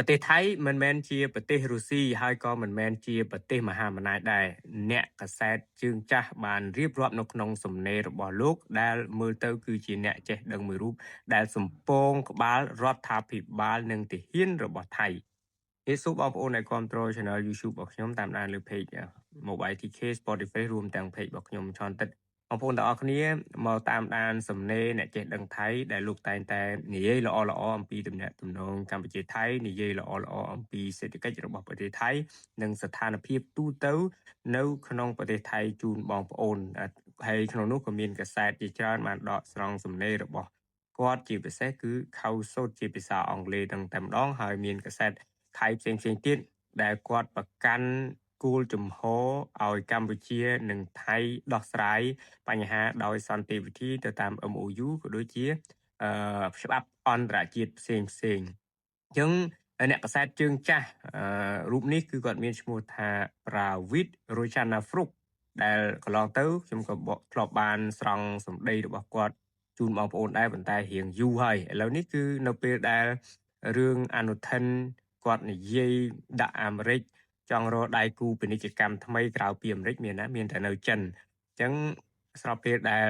ប្រទេសថៃមិនមែនជាប្រទេសរុស្ស៊ីហើយក៏មិនមែនជាប្រទេសមហាអំណាចដែរអ្នកកាសែតជើងចាស់បានរៀបរាប់នៅក្នុងសំណេររបស់លោកដែលមើលទៅគឺជាអ្នកចេះដឹងមួយរូបដែលសម្ពងក្បាលរដ្ឋាភិបាលនិងទាហានរបស់ថៃនេះសួរបងប្អូនដែលគ្រប់គ្រង Channel YouTube របស់ខ្ញុំតាមដានលើ page Mobile TK Spotify រួមទាំង page របស់ខ្ញុំឆនតិតបងប្អូនទាំងអស់គ្នាមកតាមដានសំណេរអ្នកចេះដឹងថៃដែលលោកតែងតែនិយាយល្អៗអំពីទំនាក់ទំនងកម្ពុជាថៃនិយាយល្អៗអំពីសេដ្ឋកិច្ចរបស់ប្រទេសថៃនិងស្ថានភាពទូទៅនៅក្នុងប្រទេសថៃជូនបងប្អូនហើយក្នុងនោះក៏មានកាសែតជាច្រើនបានដកស្រង់សំណេររបស់គាត់ជាពិសេសគឺខៅសូត្រជាភាសាអង់គ្លេសទាំងតែម្ដងហើយមានកាសែតថៃផ្សេងៗទៀតដែលគាត់ប្រកាន់គោលជំហរឲ្យកម្ពុជានិងថៃដោះស្រាយបញ្ហាដោយសន្តិវិធីទៅតាម MOU ក៏ដូចជាច្បាប់អន្តរជាតិផ្សេងៗអញ្ចឹងអ្នកកាសែតជើងចាស់រូបនេះគឺគាត់មានឈ្មោះថាប្រាវិតរូចាណាហ្វ្រុកដែលកន្លងទៅខ្ញុំក៏ធ្លាប់បានស្រង់សម្ដីរបស់គាត់ជូនបងប្អូនដែរប៉ុន្តែរៀងយូរហើយឥឡូវនេះគឺនៅពេលដែលរឿងអនុทินគាត់និយាយដាក់អាមេរិកចង់រកដៃគូពាណិជ្ជកម្មថ្មីក្រៅពីអាមេរិកមានណាមានតែនៅចិនអញ្ចឹងស្របពេលដែល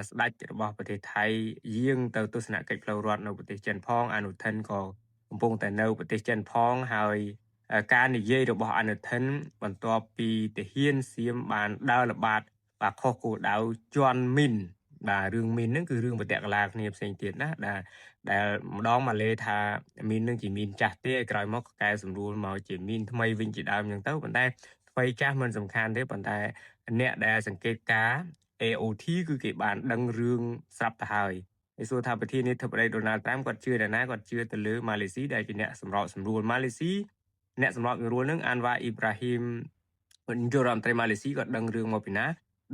ស្ដេចរបស់ប្រទេសថៃយាងទៅទស្សនកិច្ចផ្លូវរដ្ឋនៅប្រទេសចិនផងអនុทิនក៏កំពុងតែនៅប្រទេសចិនផងហើយការនិយាយរបស់អនុทิនបន្ទាប់ពីទាហានសៀមបានដើរល្បាតខុសគោលដៅជន់មីនបាទរឿងមីនហ្នឹងគឺរឿងបដិកលាគ្នាផ្សេងទៀតណាដែលម្ដងមកលេថាមីននឹងជាមីនចាស់ទេឲ្យក្រោយមកកែសម្រួលមកជាមីនថ្មីវិញជាដើមអញ្ចឹងទៅប៉ុន្តែថ្មីចាស់មិនសំខាន់ទេប៉ុន្តែអ្នកដែលសង្កេតការ AOT គឺគេបានដឹងរឿងស្រាប់ទៅហើយសួរថាប្រធានាធិបតីដូណាល់ត្រាំគាត់ជឿទៅណាគាត់ជឿទៅលើម៉ាឡេស៊ីដែលជាអ្នកសម្របសម្រួលម៉ាឡេស៊ីអ្នកសម្របសម្រួលនឹងអានវ៉ាអ៊ីប្រាហ៊ីមនាយករដ្ឋមន្ត្រីម៉ាឡេស៊ីគាត់ដឹងរឿងមកពីណា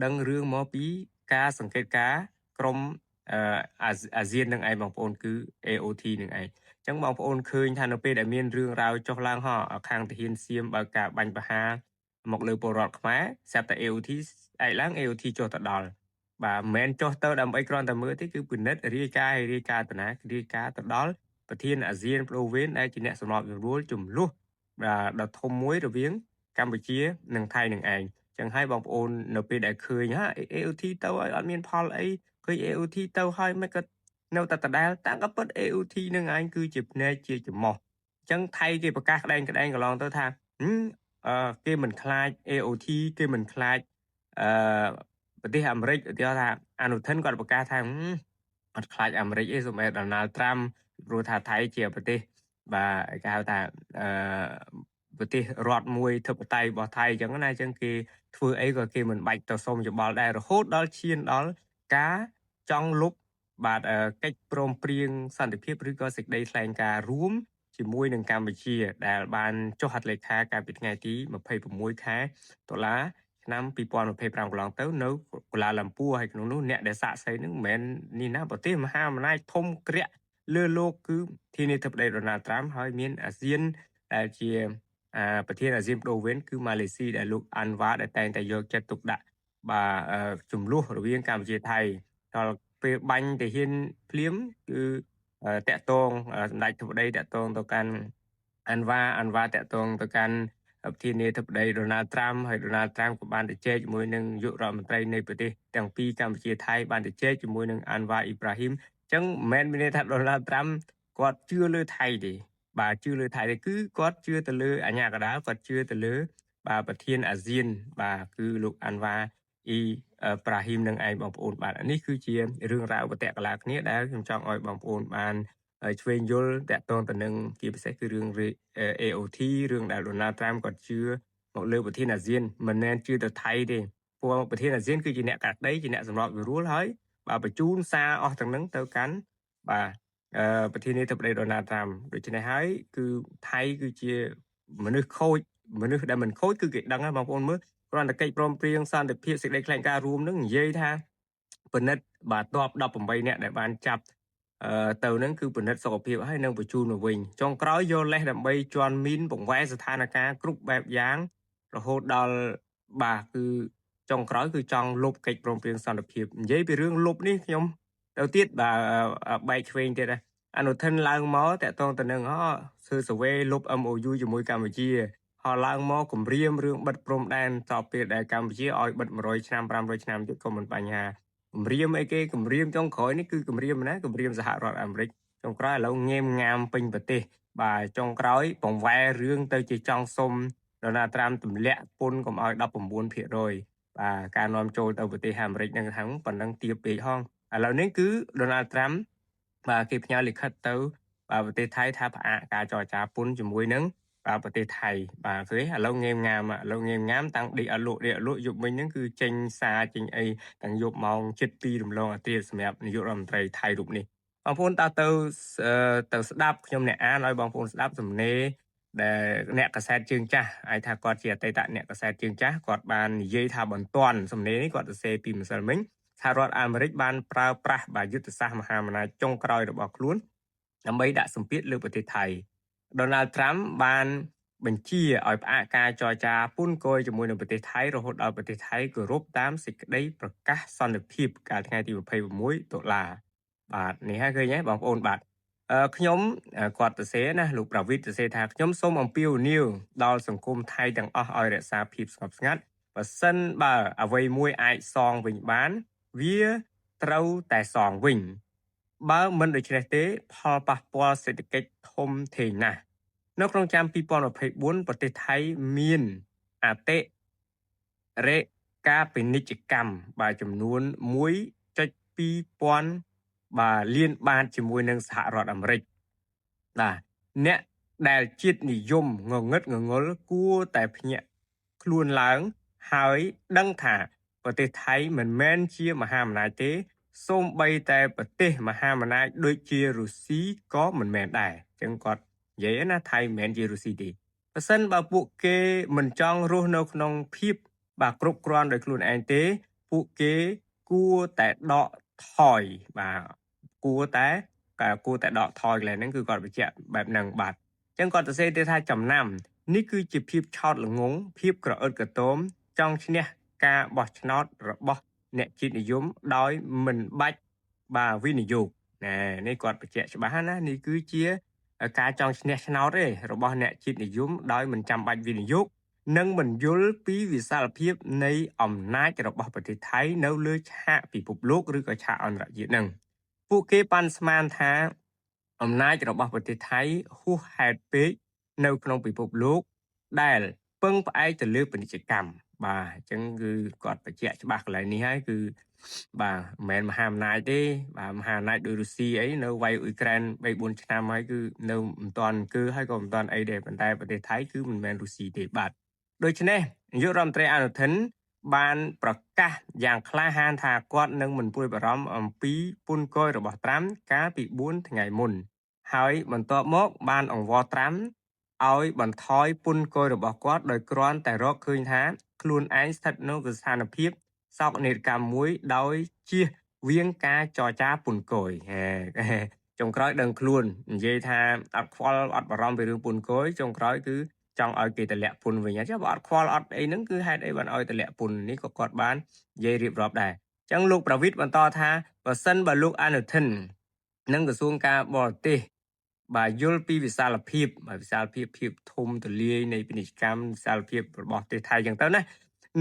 ដឹងរឿងមកពីការសង្កេតការក្រុមអាស៊ាននឹងឯងបងប្អូនគឺ AOT នឹងឯងអញ្ចឹងបងប្អូនឃើញថានៅពេលដែលមានរឿងរ៉ាវចុះឡើងហោះខាងទាហានសៀមបើការបាញ់ប្រហារមកលើពលរដ្ឋខ្មែរស្រាប់តែ AOT ឯកឡើង AOT ចុះទៅដល់បាទមិនមែនចុះទៅដើម្បីគ្រាន់តែមើលទេគឺពិនិត្យរាយការណ៍រាយការណ៍ទៅណារាយការណ៍ទៅដល់ប្រធានអាស៊ានបដូវវេនដែលជាអ្នកសម្របសម្រួលចំនួនដ៏ធំមួយរវាងកម្ពុជានិងថៃនឹងឯងចឹងហើយបងប្អូននៅពេលដែលឃើញAOT ទៅហើយអត់មានផលអីឃើញ AOT ទៅហើយមិនក៏នៅតែដដែលតាំងក៏ពិត AOT នឹងឯងគឺជាភ្នែកជាច្រមុះអញ្ចឹងថៃគេប្រកាសក្តែងក្តែងកន្លងទៅថាគេមិនខ្លាច AOT គេមិនខ្លាចប្រទេសអាមេរិកឧទាហរណ៍ថាអនុทินគាត់ប្រកាសថាអត់ខ្លាចអាមេរិកទេសូម្បីដូណាល់ត្រាំព្រោះថាថៃជាប្រទេសបាទគេហៅថាប្រទេសរដ្ឋមួយធិបតេយ្យរបស់ថៃអញ្ចឹងណាអញ្ចឹងគេធ្វើអីក៏គេមិនបាច់ទៅសុំយោបល់ដែររហូតដល់ឈានដល់ការចង់លុបបាទកិច្ចព្រមព្រៀងសន្តិភាពឬក៏សេចក្តីថ្លែងការណ៍រួមជាមួយនឹងកម្ពុជាដែលបានចុះហត្ថលេខាកាលពីថ្ងៃទី26ខែតុលាឆ្នាំ2025កន្លងទៅនៅកូឡាឡាំពួរហើយក្នុងនោះអ្នកដែលសាកសីនឹងមិនមែននេះណាប្រទេសមហាអំណាចធំក្រាក់លើលោកគឺធានាធិបតីដូណាល់ត្រាំហើយមានអាស៊ានដែលជាប្រធានអាស៊ានបដូវវេនគឺម៉ាឡេស៊ីដែលលោកអាន់វ៉ាដែលតែងតែយកចិត្តទុកដាក់បាទចំនួនរវាងកម្ពុជាថៃដល់ពេលបាញ់ទាហានភ្លាមគឺតាក់ទងសម្ដេចធិបតីតាក់ទងទៅកាន់អាន់វ៉ាតាក់ទងទៅកាន់ប្រធានាធិបតីដូណាល់ត្រាំហើយដូណាល់ត្រាំក៏បានទៅជែកជាមួយនឹងនាយករដ្ឋមន្ត្រីនៃប្រទេសទាំងពីរកម្ពុជាថៃបានទៅជែកជាមួយនឹងអាន់វ៉ាអ៊ីប្រាហ៊ីមអញ្ចឹងមិនមែនមានន័យថាដូណាល់ត្រាំគាត់ជឿលើថៃទេបាទជឿលើថៃទេគឺគាត់ជឿទៅលើអាញាកណ្ដាលគាត់ជឿទៅលើបាទប្រធានអាស៊ានបាទគឺលោកអាន់វ៉ាអ៊ីប្រាហ៊ីមនឹងឯងបងប្អូនបាទនេះគឺជារឿងរ៉ាវបតកលាគ្នាដែលខ្ញុំចង់ឲ្យបងប្អូនបានឆ្វេងយល់តាក់ទងទៅនឹងជាពិសេសគឺរឿង AOT រឿងដែលដូណាល់ត្រាំគាត់ជឿមកលើប្រធានអាស៊ានមិនមែនជឿទៅថៃទេព្រោះប្រធានអាស៊ានគឺជាអ្នកកាត់ដីជាអ្នកសម្របសម្រួលហើយបាទបញ្ជូនសារអស់ទាំងនឹងទៅកាន់បាទប្រធានាធិបតីដូណាល់ត្រាំដូច្នេះហើយគឺថៃគឺជាមនុស្សខូចមនុស្សដែលមិនខូចគឺគេដឹងហើយបងប្អូនមើលគ្រាន់តែកិច្ចព្រមព្រៀងសន្តិភាពសេចក្តីថ្លែងការណ៍រួមនឹងនិយាយថាពិនិត្យបាទទ័ព18នាក់ដែលបានចាប់ទៅនឹងគឺពិនិត្យសុខភាពហើយនឹងបញ្ជូនមកវិញចុងក្រោយយកលេសដើម្បីជន់មីនបង្វែរស្ថានភាពគ្រប់បែបយ៉ាងរហូតដល់បាទគឺចុងក្រោយគឺចង់លុបកិច្ចព្រមព្រៀងសន្តិភាពនិយាយពីរឿងលុបនេះខ្ញុំទៅទៀតបាទបែកឆ្វេងទៀត អនុทิនឡើងមកតាក់ទងទៅនឹងធ្វើសវេលុប MOU ជាមួយកម្ពុជាឡើងមកគម្រាមរឿងបិទព្រំដែនតពេលដែលកម្ពុជាឲ្យបិទ100ឆ្នាំ500ឆ្នាំទៀតក៏មិនបញ្ហាគម្រាមអីគេគម្រាមចុងក្រោយនេះគឺគម្រាមណាគម្រាមសហរដ្ឋអាមេរិកចុងក្រោយឥឡូវងេមងាមពេញប្រទេសបាទចុងក្រោយបង្វែររឿងទៅជាចង់សុំដូណាល់ត្រាំទម្លាក់ពន្ធកុំឲ្យ19%បាទការនាំចូលទៅប្រទេសអាមេរិកនឹងថាប៉ុណ្ណឹងទាបពេកហងឥឡូវនេះគឺដូណាល់ត្រាំបាទគេផ្ញើលិខិតទៅបាទប្រទេសថៃថាផ្អាកការចរចាពន្ធជាមួយនឹងបាទប្រទេសថៃបាទឃើញឥឡូវងេមងាមតាំងដេកអត់លក់យប់មិញហ្នឹងគឺចេញសារចេញអីទាំងយប់ម៉ោង7:02រំលងអាត្រាសម្រាប់នាយករដ្ឋមន្ត្រីថៃរូបនេះបងប្អូនតើទៅស្ដាប់ខ្ញុំអ្នកអានឲ្យបងប្អូនស្ដាប់សំណេរដែលអ្នកកសែតជើងចាស់អាចថាគាត់ជាអតីតអ្នកកសែតជើងចាស់គាត់បាននិយាយថាបន្ទាន់សំណេរនេះគាត់សរសេរពីម្សិលមិញសហរដ្ឋអាមេរិកបានប្រើប្រាស់យុទ្ធសាស្ត្រមហាអំណាចចុងក្រោយរបស់ខ្លួនដើម្បីដាក់សម្ពាធលើប្រទេសថៃដូណាល់ត្រាំបានបញ្ជាឲ្យផ្អាកការចរចាពន្ធគយជាមួយនឹងប្រទេសថៃរហូតដល់ប្រទេសថៃគោរពតាមសេចក្តីប្រកាសសន្តិភាពកាលថ្ងៃទី26ដុល្លារបាទនេះហើយឃើញទេបងប្អូនបាទខ្ញុំគាត់សរសេរណាលោកប្រវិតសរសេរថាខ្ញុំសូមអំពាវនាវដល់សង្គមថៃទាំងអស់ឲ្យរក្សាភាពស្ងប់ស្ងាត់បើសិនបើអ្វីមួយអាចសងវិញបានវាត្រូវតែសងវិញបើមិនដូច្នេះទេផលប៉ះពាល់សេដ្ឋកិច្ចធំធេងណាស់នៅក្នុងឆ្នាំ2024ប្រទេសថៃមានអតិរេការពាណិជ្ជកម្មបាទចំនួន 1.2 ពាន់បាទលានបាតជាមួយនឹងសហរដ្ឋអាមេរិកបាទអ្នកដែលជាតិនិយមងងឹតងងល់គួរតែភ្ញាក់ខ្លួនឡើងហើយដឹងថាប្រទេសថៃមិនមែនជាមហាអំណាចទេសូម្បីតែប្រទេសមហាអំណាចដូចជារុស្ស៊ីក៏មិនមែនដែរអញ្ចឹងគាត់និយាយណាថៃមិនមែនជារុស្ស៊ីទេបើសិនបើពួកគេមិនចង់រស់នៅក្នុងភាពបាទគ្រប់គ្រាន់ដោយខ្លួនឯងទេពួកគេគួរតែដកថយបាទគួរតែដកថយកន្លែងហ្នឹងគឺគាត់បញ្ជាក់បែបហ្នឹងបាទអញ្ចឹងគាត់សរសេរទៀតថាចំណាំនេះគឺជាភាពឆោតល្ងង់ភាពក្រអឺតក្រទមចង់ឈ្នះការបោះឆ្នោតរបស់អ្នកជាតិនិយមដោយមិនបាច់បាទវិនិយោគនេះគាត់បញ្ជាក់ច្បាស់ណានេះគឺជាការចង់ឈ្នះឆ្នោតទេរបស់អ្នកជាតិនិយមដោយមិនចាំបាច់វិនិយោគនិងមិនយល់ពីវិសាលភាពនៃអំណាចរបស់ប្រទេសថៃនៅលើឆាកពិភពលោកឬក៏ឆាកអន្តរជាតិហ្នឹងពួកគេប៉ាន់ស្មានថាអំណាចរបស់ប្រទេសថៃហួសហេតុពេកនៅក្នុងពិភពលោកដែលពឹងផ្អែកទៅលើពាណិជ្ជកម្មបាទអញ្ចឹងគឺគាត់បញ្ជាក់ច្បាស់កន្លែងនេះហើយគឺបាទមិនមែនមហាអំណាចទេបាទមហាអំណាចដូចរុស្ស៊ីអីនៅវាយអ៊ុយក្រែន 3-4 ឆ្នាំហើយគឺនៅមិនទាន់គឺហើយក៏មិនទាន់អីដែរប៉ុន្តែប្រទេសថៃគឺមិនមែនរុស្ស៊ីទេបាទដូច្នេះនាយករដ្ឋមន្ត្រីអនុทินបានប្រកាសយ៉ាងក្លាហានថាគាត់នឹងមិនព្រួយបារម្ភអំពីពន្ធគយរបស់ត្រាំកាលពី4ថ្ងៃមុនហើយបន្ទាប់មកបានអង្វរត្រាំឲ្យបន្ថយពន្ធគយរបស់គាត់ដោយគ្រាន់តែរកឃើញថាខ្លួនឯងស្ថិតនៅស្ថានភាពសោកនាដកម្មមួយដោយជៀសវាងការចរចាពន្ធគយចុងក្រោយដឹងខ្លួននិយាយថាអត់ខ្វល់អត់បារម្ភពីរឿងពន្ធគយចុងក្រោយគឺចង់ឲ្យគេតម្លាក់ពន្ធវិញអញ្ចឹងបើអត់ខ្វល់អត់អីហ្នឹងគឺហេតុអីបានឲ្យតម្លាក់ពន្ធនេះក៏គាត់បាននិយាយរៀបរាប់ដែរអញ្ចឹងលោកប្រវិតបន្តថាបើសិនបើលោកអនុทินនិងក្រសួងការបរទេសបាទយល់ពីវិសាលភាពភាពធំទូលាយនៃពាណិជ្ជកម្មវិសាលភាពរបស់ប្រទេសថៃអញ្ចឹងទៅណា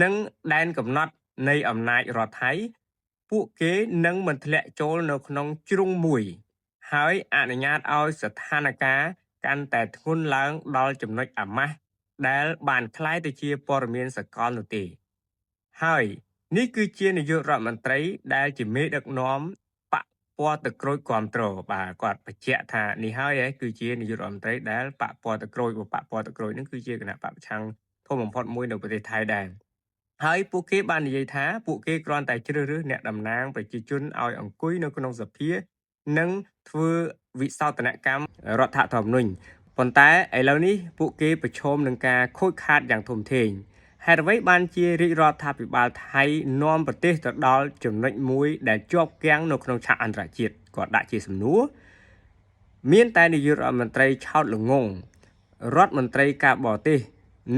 និងដែនកំណត់នៃអំណាចរដ្ឋថៃពួកគេនឹងមិនធ្លាក់ចូលនៅក្នុងជ្រុងមួយហើយអនុញ្ញាតឲ្យស្ថានភាពកាន់តែធ្ងន់ឡើងដល់ចំណុចអាម៉ាស់ដែលបានคล้ายទៅជាព័ត៌មានសកលនោះទេហើយនេះគឺជានាយករដ្ឋមន្ត្រីដែលជាមេដឹកនាំបកពណ៌ទឹកក្រូចគ្រប់គ្រងបាទគាត់បញ្ជាក់ថានេះហើយគឺជានាយករដ្ឋមន្ត្រីដែលបកពណ៌ទឹកក្រូចនឹងគឺជាគណៈបកប្រឆាំងធំបំផុតមួយនៅប្រទេសថៃដែរហើយពួកគេបាននិយាយថាពួកគេគ្រាន់តែជ្រើសរើសអ្នកតំណាងប្រជាជនឲ្យអង្គុយនៅក្នុងសភានិងធ្វើវិសោធនកម្មរដ្ឋធម្មនុញ្ញប៉ុន្តែឥឡូវនេះពួកគេប្រឈមនឹងការខូចខាតយ៉ាងធំធេងហេតុអ្វីបានជារាជរដ្ឋាភិបាលថៃនាំប្រទេសទៅដល់ចំណុចមួយដែលជាប់គាំងនៅក្នុងឆាកអន្តរជាតិគាត់ដាក់ជាសំណួរមានតែនាយករដ្ឋមន្ត្រីឆោតល្ងង់រដ្ឋមន្ត្រីការបរទេស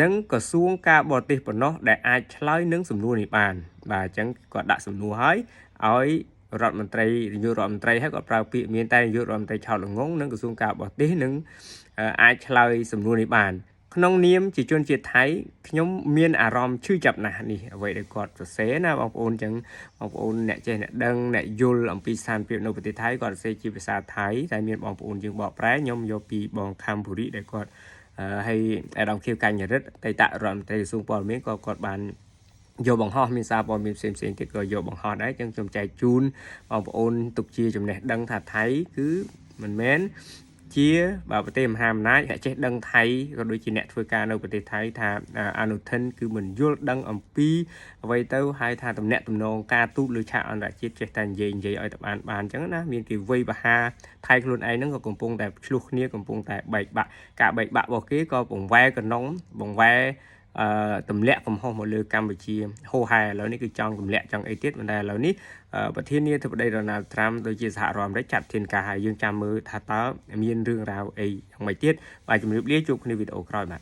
និងក្រសួងការបរទេសប៉ុណ្ណោះដែលអាចឆ្លើយនឹងសំណួរនេះបានបាទអញ្ចឹងគាត់ដាក់សំណួរឲ្យ រដ្ឋមន្ត្រីនាយករដ្ឋមន្ត្រីហើយក៏ប្រើពាក្យមានតែនាយករដ្ឋមន្ត្រីឆោតល្ងងនិងក្រសួងការបរទេសនឹងអាចឆ្លើយសំណួរនេះបានក្នុងនាមជាជនជាតិថៃខ្ញុំមានអារម្មណ៍ឈឺចាប់ណាស់នេះអ្វីដែលគាត់សរសេរណាបងប្អូនចឹងបងប្អូនអ្នកចេះអ្នកដឹងអ្នកយល់អំពីស្ថានភាពនៅប្រទេសថៃគាត់សរសេរជាភាសាថៃតែមានបងប្អូនយើងបកប្រែខ្ញុំយកពីបងខំភូរីដែលគាត់ហើយអាដាមខៀវកញ្ញរិទ្ធតេតរដ្ឋមន្ត្រីក្រសួងព័ត៌មានក៏គាត់បានយកបង្ហោះមានសារព័ត៌មានផ្សេងទៀតក៏យកបង្ហោះដែរចឹងខ្ញុំចែកជូនបងប្អូនទុកជាចំណេះដឹងថាថៃគឺមិនមែនជាប្រទេសមហាអំណាចចេះដឹងថៃក៏ដូចជាអ្នកធ្វើការនៅប្រទេសថៃថាអនុทิនគឺមិនយល់ដឹងអំពីអ្វីទៅហើយថាតំណែងតំណងការទូតលើឆាកអន្តរជាតិចេះតែនិយាយឲ្យតែបានអញ្ចឹងណាមានគេវ័យបហាថៃខ្លួនឯងហ្នឹងក៏កំពុងតែឆ្លោះគ្នាកំពុងតែបែកបាក់ការបែកបាក់របស់គេក៏បង្វែរកណ្ដុងបង្វែរទម្លាក់កំហុសមកលើកម្ពុជាហូហែឥឡូវនេះគឺចង់ទម្លាក់ចង់អីទៀតប៉ុន្តែឥឡូវនេះប្រធានាធិបតីដូណាល់ត្រាំដូចជាសហរដ្ឋអាមេរិកចាត់ធានការហើយយើងចាំមើលថាតើមានរឿងរ៉ាវអីយ៉ាងម៉េចទៀតបាទជំរាបលាជួបគ្នាវីដេអូក្រោយបាទ